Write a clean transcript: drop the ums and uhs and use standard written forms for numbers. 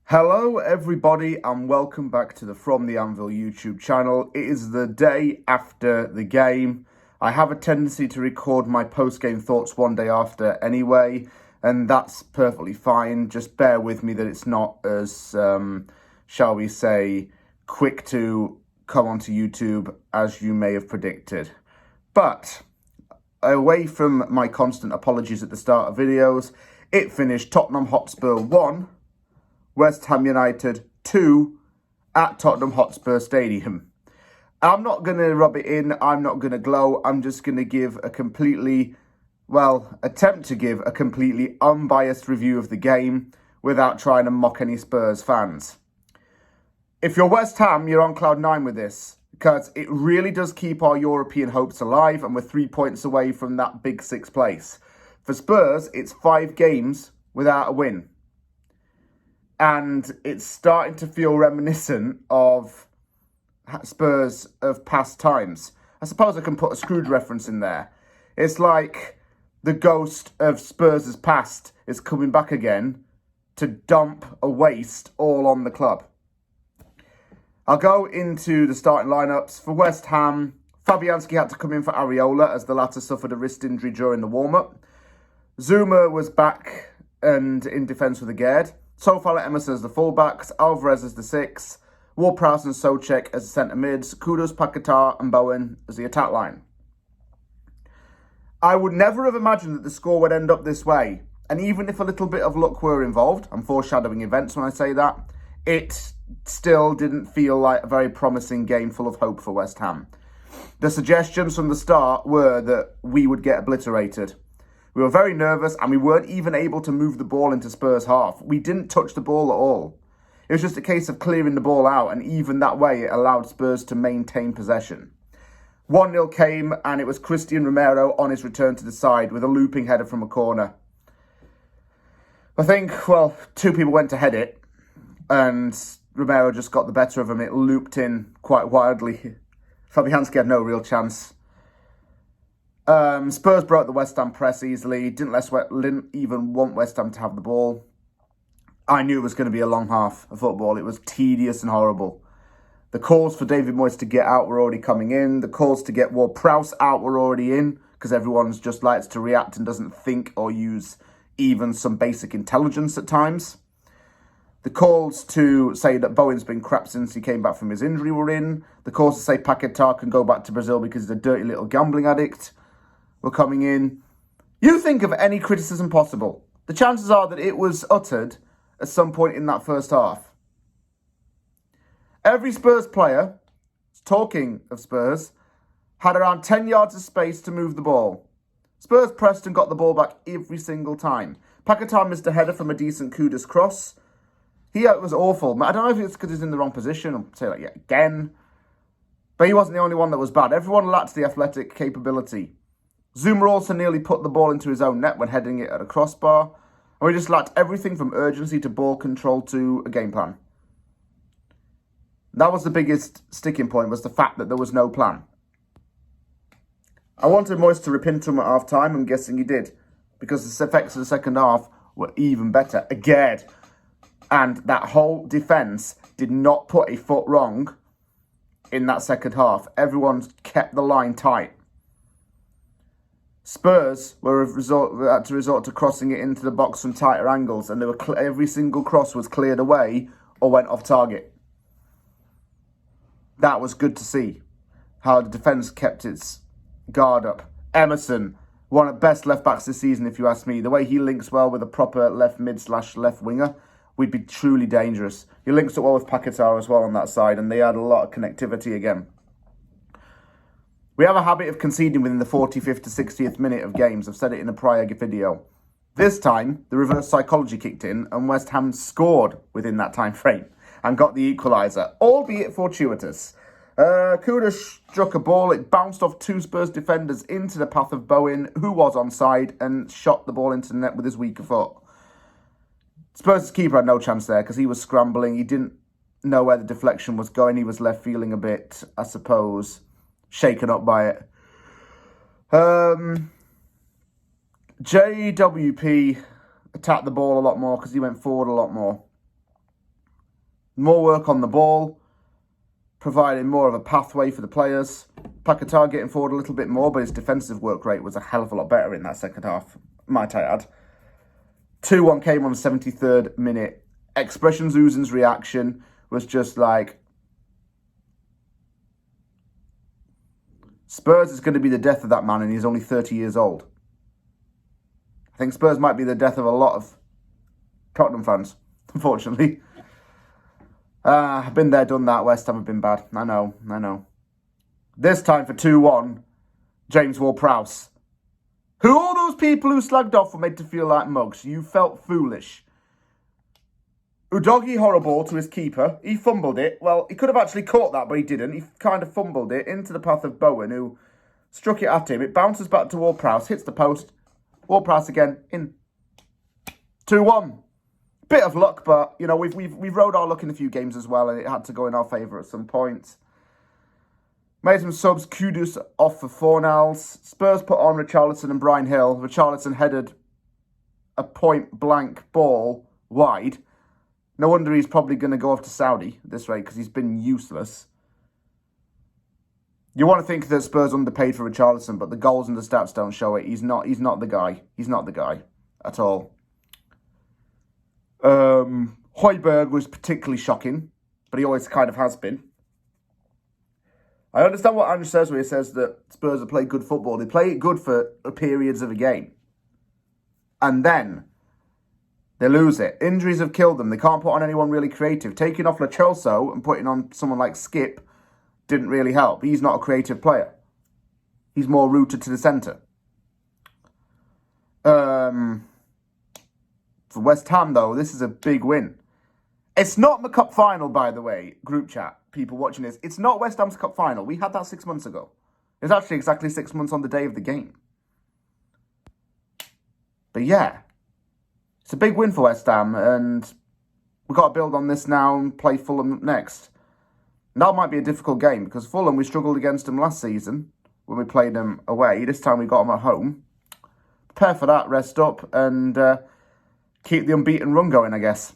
Hello everybody and welcome back to the From the Anvil YouTube channel. It is the day after the game. I have a tendency to record my post-game thoughts one day after anyway, and that's perfectly fine. Just bear with me that it's not as, shall we say, quick to come onto YouTube as you may have predicted. But away from my constant apologies at the start of videos, it finished Tottenham Hotspur 1, West Ham United 2 at Tottenham Hotspur Stadium. I'm not going to rub it in. I'm not going to glow. I'm just going to give a attempt to give a completely unbiased review of the game without trying to mock any Spurs fans. If you're West Ham, you're on cloud nine with this because it really does keep our European hopes alive and we're 3 points away from that big sixth place. For Spurs, it's 5 games without a win. And it's starting to feel reminiscent of Spurs of past times. I suppose I can put a Scrooge reference in there. It's like the ghost of Spurs' past is coming back again to dump a waste all on the club. I'll go into the starting lineups. For West Ham, Fabianski had to come in for Areola as the latter suffered a wrist injury during the warm-up. Zuma was back and in defence with Agard. Sofala Emerson as the fullbacks, Alvarez as the 6, Ward-Prowse and Soucek as the centre mids, Kudus, Paquetá and Bowen as the attack line. I would never have imagined that the score would end up this way, and even if a little bit of luck were involved, I'm foreshadowing events when I say that, it still didn't feel like a very promising game full of hope for West Ham. The suggestions from the start were that we would get obliterated. We were very nervous and we weren't even able to move the ball into Spurs' half. We didn't touch the ball at all. It was just a case of clearing the ball out, and even that way it allowed Spurs to maintain possession. 1-0 came and it was Christian Romero on his return to the side with a looping header from a corner. I think, 2 people went to head it and Romero just got the better of him. It looped in quite wildly. Fabianski had no real chance. Spurs broke the West Ham press easily, didn't even want West Ham to have the ball. I knew it was going to be a long half of football. It was tedious and horrible. The calls for David Moyes to get out were already coming in. The calls to get Ward-Prowse out were already in because everyone's just likes to react and doesn't think or use even some basic intelligence at times. The calls to say that Bowen's been crap since he came back from his injury were in. The calls to say Paquetá can go back to Brazil because he's a dirty little gambling addict were coming in. You think of any criticism possible. The chances are that it was uttered at some point in that first half. Every Spurs player, talking of Spurs, had around 10 yards of space to move the ball. Spurs pressed and got the ball back every single time. Paquetá missed a header from a decent Kudus cross. He was awful. I don't know if it's because he's in the wrong position. I'll say that yet again. But he wasn't the only one that was bad. Everyone lacked the athletic capability. Zuma also nearly put the ball into his own net when heading it at a crossbar. And we just lacked everything from urgency to ball control to a game plan. That was the biggest sticking point, was the fact that there was no plan. I wanted Moyes to rip into him at half-time. I'm guessing he did. Because the effects of the second half were even better. Again. And that whole defence did not put a foot wrong in that second half. Everyone kept the line tight. Spurs had to resort to crossing it into the box from tighter angles, and every single cross was cleared away or went off target. That was good to see, how the defence kept its guard up. Emerson, one of the best left-backs this season, if you ask me. The way he links well with a proper left mid/left winger, we'd be truly dangerous. He links up well with Paquetá as well on that side, and they had a lot of connectivity again. We have a habit of conceding within the 45th to 60th minute of games. I've said it in a prior video. This time, the reverse psychology kicked in and West Ham scored within that time frame and got the equaliser, albeit fortuitous. Kudus struck a ball. It bounced off 2 Spurs defenders into the path of Bowen, who was onside, and shot the ball into the net with his weaker foot. Spurs' keeper had no chance there because he was scrambling. He didn't know where the deflection was going. He was left feeling a bit, I suppose, shaken up by it. JWP attacked the ball a lot more because he went forward a lot more. More work on the ball, providing more of a pathway for the players. Paquetá getting forward a little bit more, but his defensive work rate was a hell of a lot better in that second half, might I add. 2-1 came on the 73rd minute. Expression Zuzin's reaction was just like, Spurs is going to be the death of that man, and he's only 30 years old. I think Spurs might be the death of a lot of Tottenham fans, unfortunately. I've been there, done that. West Ham have been bad. I know. This time for 2-1, James Ward-Prowse. Who all those people who slagged off were made to feel like mugs. You felt foolish. Udogie horrible to his keeper. He fumbled it. Well, he could have actually caught that, but he didn't. He kind of fumbled it into the path of Bowen, who struck it at him. It bounces back to Ward-Prowse, hits the post. Ward-Prowse again, in. 2-1. Bit of luck, but, you know, we've rode our luck in a few games as well, and it had to go in our favour at some point. Made some subs. Kudus off for Fornals. Spurs put on Richarlison and Bryan Hill. Richarlison headed a point-blank ball wide. No wonder he's probably going to go off to Saudi at this rate, because he's been useless. You want to think that Spurs underpaid for Richarlison, but the goals and the stats don't show it. He's not the guy. He's not the guy at all. Højbjerg was particularly shocking, but he always kind of has been. I understand what Andrew says when he says that Spurs have played good football. They play it good for periods of a game. And then they lose it. Injuries have killed them. They can't put on anyone really creative. Taking off Lo Celso and putting on someone like Skip didn't really help. He's not a creative player. He's more rooted to the centre. For West Ham, though, this is a big win. It's not the cup final, by the way, group chat, people watching this. It's not West Ham's cup final. We had that 6 months ago. It's actually exactly 6 months on the day of the game. But yeah, it's a big win for West Ham, and we've got to build on this now and play Fulham next. That might be a difficult game, because Fulham, we struggled against them last season when we played them away. This time we got them at home. Prepare for that, rest up, and keep the unbeaten run going, I guess.